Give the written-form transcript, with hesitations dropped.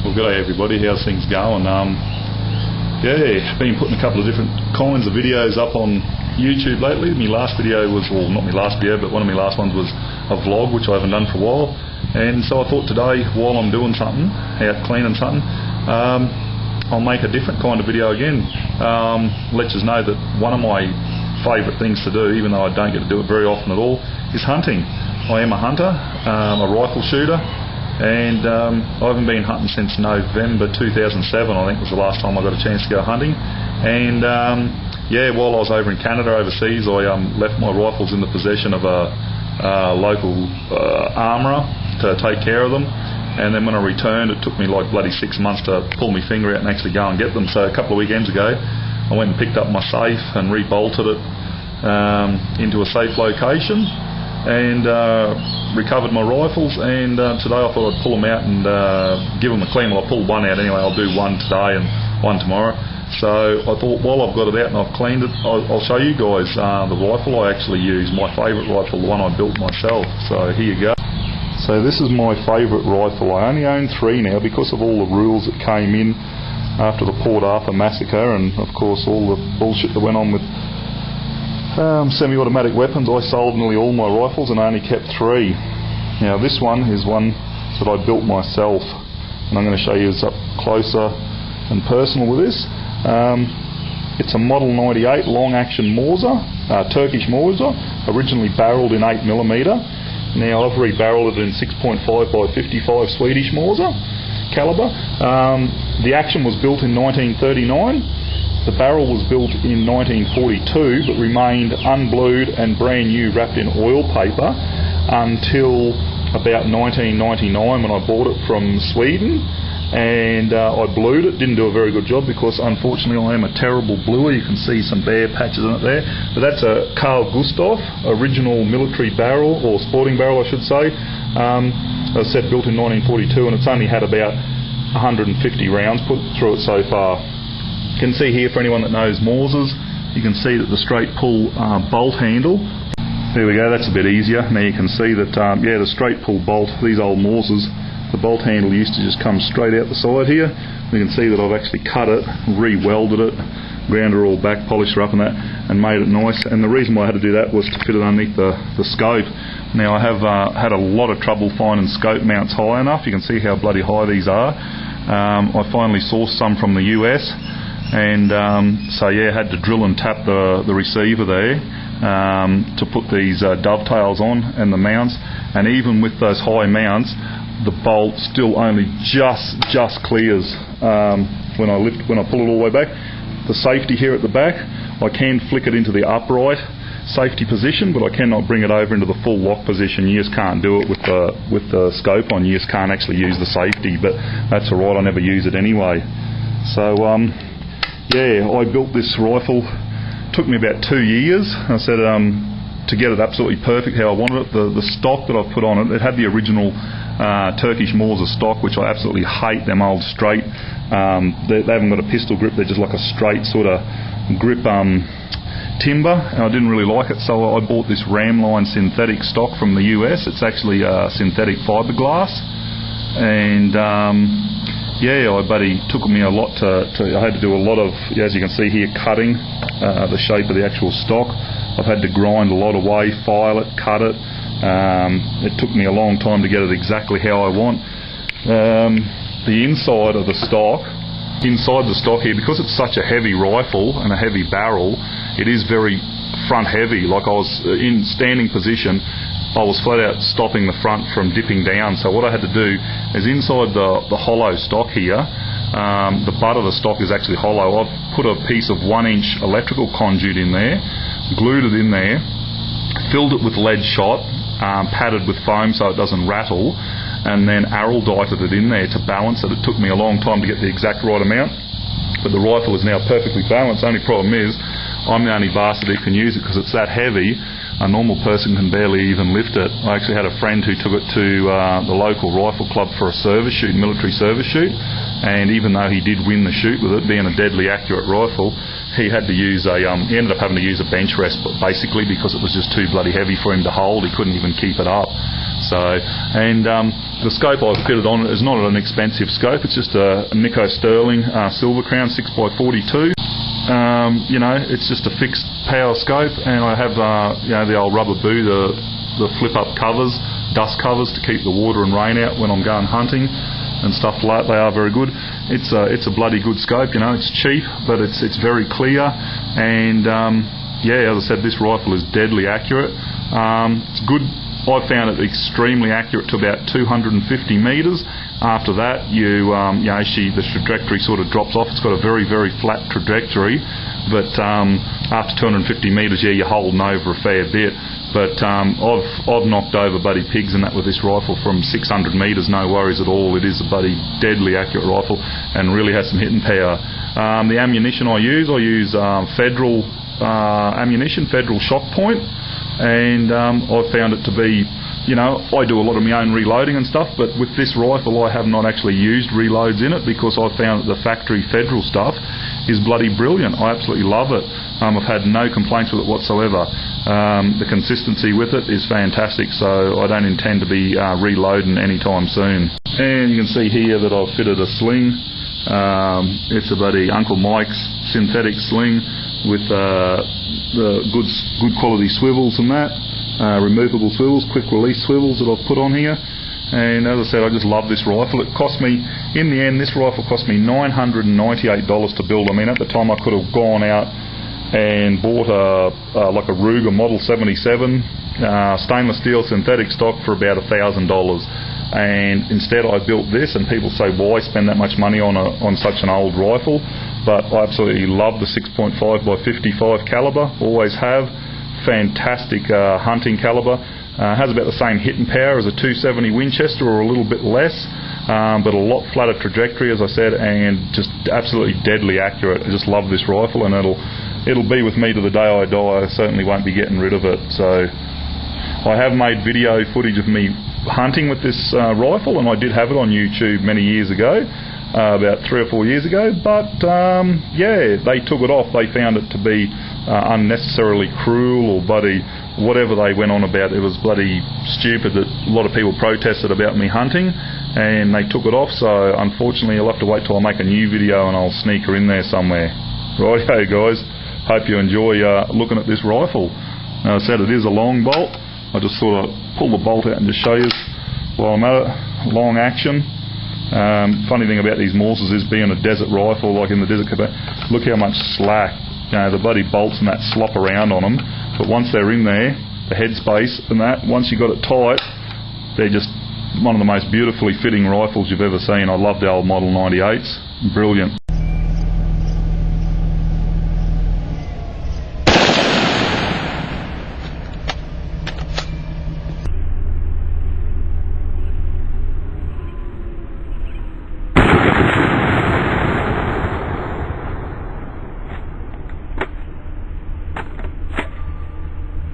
Well, g'day everybody, how's things going? Been putting a couple of different kinds of videos up on YouTube lately. My last video was, well, not my last video, but one of my last ones was a vlog, which I haven't done for a while. And so I thought today, while I'm doing something, out cleaning something, I'll make a different kind of video again. Let you know that one of my favourite things to do, even though I don't get to do it very often at all, is hunting. I am a hunter, a rifle shooter. And I haven't been hunting since November 2007, I think was the last time I got a chance to go hunting. And while I was over in Canada overseas, I left my rifles in the possession of a local armourer to take care of them. And then when I returned, it took me like bloody 6 months to pull my finger out and actually go and get them. So a couple of weekends ago, I went and picked up my safe and rebolted it into a safe location. And recovered my rifles, and today I thought I'd pull them out and give them a clean. Well, I pulled one out anyway. I'll do one today and one tomorrow. So I thought while I've got it out and I've cleaned it, I'll show you guys the rifle I actually use, my favourite rifle, the one I built myself. So here you go. So this is my favourite rifle. I only own 3 now because of all the rules that came in after the Port Arthur massacre, and of course all the bullshit that went on with semi-automatic weapons. I sold nearly all my rifles and I only kept 3. Now this one is one that I built myself, and I'm going to show you up closer and personal with this. It's a Model 98 long action Mauser, Turkish Mauser, originally barrelled in 8mm. Now I've rebarrelled it in 6.5 by 55 Swedish Mauser calibre. The action was built in 1939. The barrel was built in 1942 but remained unblued and brand new, wrapped in oil paper, until about 1999 when I bought it from Sweden. And I blued it. Didn't do a very good job because unfortunately I am a terrible bluer. You can see some bare patches in it there. But that's a Carl Gustaf original military barrel, or sporting barrel I should say. As I said, built in 1942, and it's only had about 150 rounds put through it so far. You can see here, for anyone that knows Mausers, you can see that the straight pull bolt handle, there we go, that's a bit easier. Now you can see that, the straight pull bolt, these old Mausers, the bolt handle used to just come straight out the side here. You can see that I've actually cut it, re-welded it, ground it all back, polished her up and that, and made it nice. And the reason why I had to do that was to fit it underneath the scope. Now I have had a lot of trouble finding scope mounts high enough. You can see how bloody high these are. I finally sourced some from the US. And had to drill and tap the receiver there to put these dovetails on and the mounts. And even with those high mounts, the bolt still only just clears when I pull it all the way back. The safety here at the back, I can flick it into the upright safety position, but I cannot bring it over into the full lock position. You just can't do it with the scope on. You just can't actually use the safety, but that's alright, I never use it anyway. So I built this rifle. Took me about 2 years. I said to get it absolutely perfect how I wanted it. The stock that I've put on it, it had the original Turkish Mauser stock, which I absolutely hate. Them old straight. They haven't got a pistol grip. They're just like a straight sort of grip timber, and I didn't really like it. So I bought this Ramline synthetic stock from the US. It's actually synthetic fiberglass, and it took me a lot I had to do a lot of, as you can see here, cutting the shape of the actual stock. I've had to grind a lot away, file it, cut it. It took me a long time to get it exactly how I want. The inside of the stock, inside the stock here, because it's such a heavy rifle and a heavy barrel, it is very front heavy. Like I was in standing position, I was flat out stopping the front from dipping down. So what I had to do is inside the hollow stock here, the butt of the stock is actually hollow. I've put a piece of 1-inch electrical conduit in there, glued it in there, filled it with lead shot, padded with foam so it doesn't rattle, and then araldited it in there to balance it. It took me a long time to get the exact right amount, but the rifle is now perfectly balanced. The only problem is I'm the only bastard who can use it because it's that heavy. a normal person can barely even lift it. I actually had a friend who took it to the local rifle club for a service shoot, military service shoot, and even though he did win the shoot with it, being a deadly accurate rifle, he had to use he ended up having to use a bench rest, but basically because it was just too bloody heavy for him to hold, he couldn't even keep it up. So, and the scope I've fitted on it is not an expensive scope. It's just a Nico Sterling Silver Crown 6x42. You know, it's just a fixed power scope, and I have you know, the old rubber boo, the flip up covers, dust covers to keep the water and rain out when I'm going hunting and stuff like that. They are very good. It's a bloody good scope, you know. It's cheap, but it's very clear, and yeah, as I said, this rifle is deadly accurate. It's good. I found it extremely accurate to about 250 metres. After that, you know, the trajectory sort of drops off. It's got a very, very flat trajectory, but after 250 metres, yeah, you're holding over a fair bit. But I've knocked over buddy pigs and that with this rifle from 600 metres, no worries at all. It is a buddy deadly accurate rifle and really has some hitting power. The ammunition I use Federal ammunition, Federal shock point. And I've found it to be, you know, I do a lot of my own reloading and stuff, but with this rifle I have not actually used reloads in it because I found that the factory Federal stuff is bloody brilliant. I absolutely love it. I've had no complaints with it whatsoever. The consistency with it is fantastic, so I don't intend to be reloading anytime soon. And you can see here that I've fitted a sling. It's a buddy Uncle Mike's synthetic sling with the good quality swivels and that, removable swivels, quick release swivels that I've put on here. And as I said, I just love this rifle. It cost me, in the end, this rifle cost me $998 to build. I mean, at the time I could have gone out and bought like a Ruger Model 77 stainless steel synthetic stock for about $1,000. And instead I built this, and people say, why spend that much money on such an old rifle? But I absolutely love the 6.5 by 55 caliber, always have. Fantastic hunting caliber. Has about the same hitting power as a 270 Winchester or a little bit less, but a lot flatter trajectory, as I said, and just absolutely deadly accurate. I just love this rifle, and it'll be with me to the day I die. I certainly won't be getting rid of it. So I have made video footage of me hunting with this rifle, and I did have it on YouTube many years ago, about 3 or 4 years ago, but yeah, they took it off. They found it to be unnecessarily cruel or bloody whatever they went on about. It was bloody stupid that a lot of people protested about me hunting, and they took it off. So unfortunately you'll have to wait till I make a new video and I'll sneak her in there somewhere. Righto guys, hope you enjoy looking at this rifle. As I said, it is a long bolt. I just sort of pull the bolt out and just show you while I'm at it. Long action. Funny thing about these Mausers is, being a desert rifle, like in the desert, look how much slack, you know, the bloody bolts and that slop around on them, but once they're in there, the headspace and that, once you got it tight, they're just one of the most beautifully fitting rifles you've ever seen. I love the old Model 98s, brilliant.